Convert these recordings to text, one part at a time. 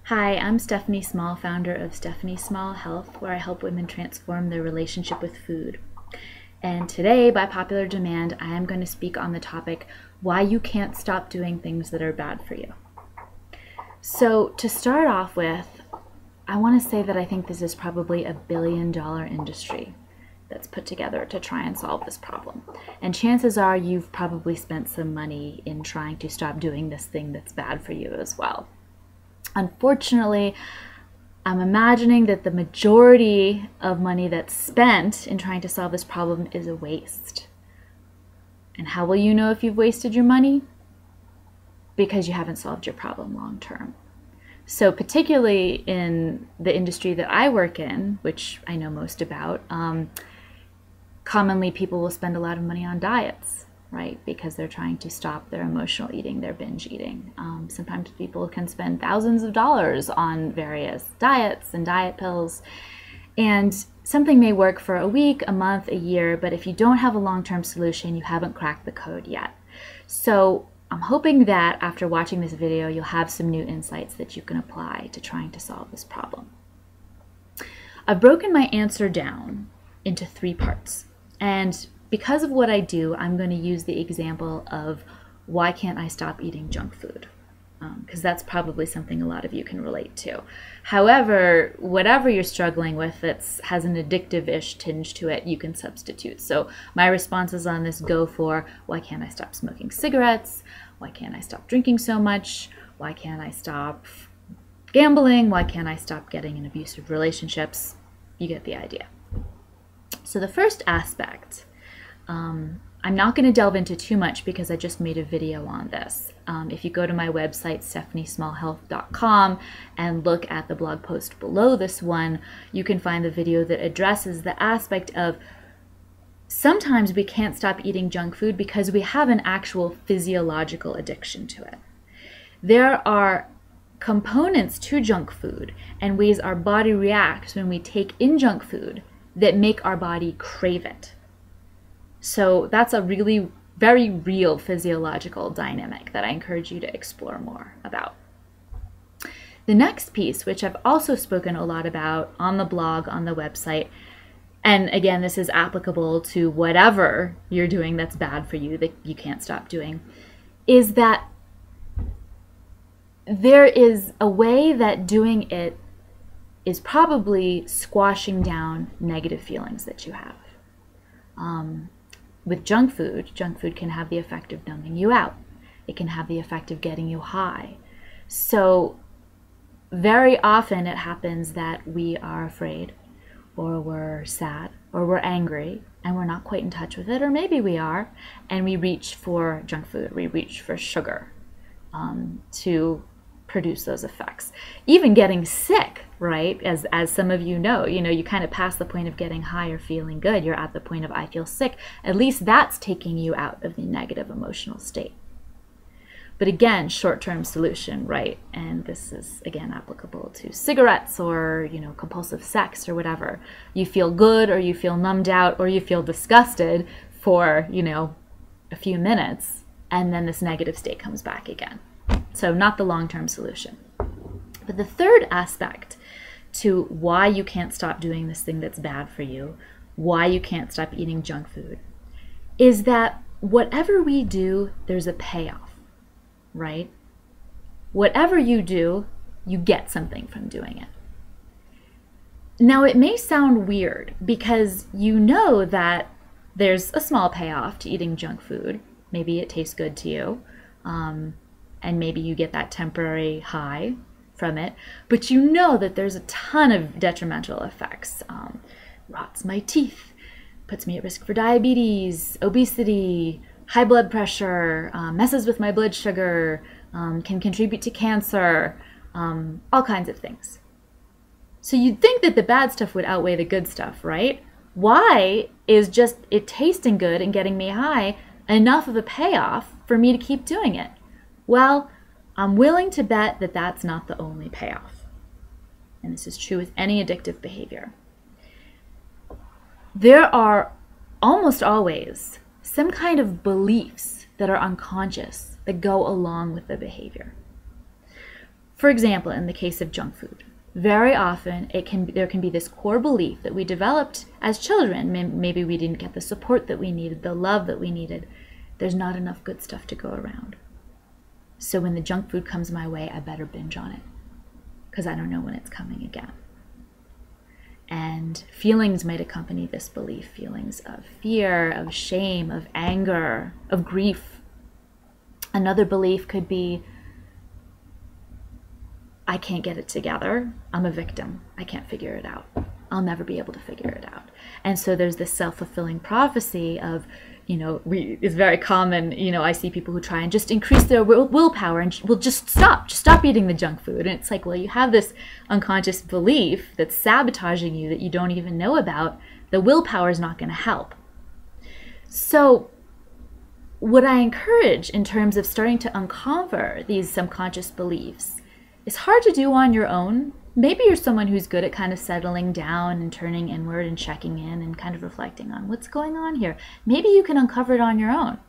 Hi, I'm Stephanie Small, founder of Stephanie Small Health, where I help women transform their relationship with food. And today, by popular demand, I am going to speak on the topic, why you can't stop doing things that are bad for you. So to start off with, I want to say that I think this is probably a billion-dollar industry that's put together to try and solve this problem. And chances are you've probably spent some money in trying to stop doing this thing that's bad for you as well. Unfortunately, I'm imagining that the majority of money that's spent in trying to solve this problem is a waste. And how will you know if you've wasted your money? Because you haven't solved your problem long term. So particularly in the industry that I work in, which I know most about, commonly people will spend a lot of money on diets, right? Because they're trying to stop their emotional eating, their binge eating. Sometimes people can spend thousands of dollars on various diets and diet pills. And something may work for a week, a month, a year, but if you don't have a long-term solution, you haven't cracked the code yet. So I'm hoping that after watching this video, you'll have some new insights that you can apply to trying to solve this problem. I've broken my answer down into 3 parts. And because of what I do, I'm going to use the example of why can't I stop eating junk food? Because that's probably something a lot of you can relate to. However, whatever you're struggling with that has an addictive-ish tinge to it, you can substitute. So my responses on this go for, why can't I stop smoking cigarettes? Why can't I stop drinking so much? Why can't I stop gambling? Why can't I stop getting in abusive relationships? You get the idea. So the first aspect, I'm not going to delve into too much because I just made a video on this. If you go to my website, stephaniesmallhealth.com, and look at the blog post below this one, you can find the video that addresses the aspect of sometimes we can't stop eating junk food because we have an actual physiological addiction to it. There are components to junk food and ways our body reacts when we take in junk food that make our body crave it. So that's a really very real physiological dynamic that I encourage you to explore more about. The next piece, which I've also spoken a lot about on the blog, on the website, and again, this is applicable to whatever you're doing that's bad for you, that you can't stop doing, is that there is a way that doing it is probably squashing down negative feelings that you have. With junk food can have the effect of numbing you out. It can have the effect of getting you high. So very often it happens that we are afraid, or we're sad, or we're angry, and we're not quite in touch with it, or maybe we are, and we reach for junk food, we reach for sugar to produce those effects. Even getting sick, right? As some of you know, you kind of pass the point of getting high or feeling good. You're at the point of I feel sick. At least that's taking you out of the negative emotional state. But again, short-term solution, right? And this is again applicable to cigarettes or, compulsive sex or whatever. You feel good or you feel numbed out or you feel disgusted for, a few minutes, and then this negative state comes back again. So not the long-term solution. But the third aspect to why you can't stop doing this thing that's bad for you, why you can't stop eating junk food, is that whatever we do, there's a payoff, right? Whatever you do, you get something from doing it. Now, it may sound weird because you know that there's a small payoff to eating junk food. Maybe it tastes good to you. And maybe you get that temporary high from it, but you know that there's a ton of detrimental effects. Rots my teeth, puts me at risk for diabetes, obesity, high blood pressure, messes with my blood sugar, can contribute to cancer, all kinds of things. So you'd think that the bad stuff would outweigh the good stuff, right? Why is just it tasting good and getting me high enough of a payoff for me to keep doing it? Well, I'm willing to bet that that's not the only payoff. And this is true with any addictive behavior. There are almost always some kind of beliefs that are unconscious that go along with the behavior. For example, in the case of junk food, very often there can be this core belief that we developed as children. Maybe we didn't get the support that we needed, the love that we needed. There's not enough good stuff to go around. So when the junk food comes my way, I better binge on it because I don't know when it's coming again. And feelings might accompany this belief, feelings of fear, of shame, of anger, of grief. Another belief could be, I can't get it together. I'm a victim. I can't figure it out. I'll never be able to figure it out. And so there's this self-fulfilling prophecy of, it's very common, I see people who try and just increase their willpower and will just stop eating the junk food. And it's like, well, you have this unconscious belief that's sabotaging you that you don't even know about. The willpower is not going to help. So what I encourage in terms of starting to uncover these subconscious beliefs is hard to do on your own. Maybe you're someone who's good at kind of settling down and turning inward and checking in and kind of reflecting on what's going on here. Maybe you can uncover it on your own.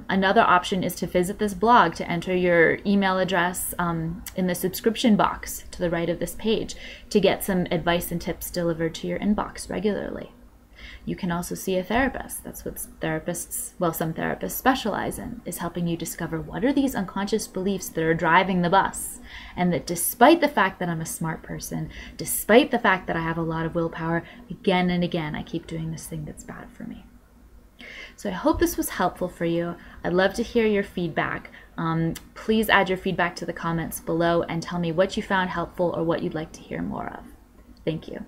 Another option is to visit this blog, to enter your email address in the subscription box to the right of this page to get some advice and tips delivered to your inbox regularly. You can also see a therapist. That's what some therapists specialize in, is helping you discover what are these unconscious beliefs that are driving the bus. And that despite the fact that I'm a smart person, despite the fact that I have a lot of willpower, again and again, I keep doing this thing that's bad for me. So I hope this was helpful for you. I'd love to hear your feedback. Please add your feedback to the comments below and tell me what you found helpful or what you'd like to hear more of. Thank you.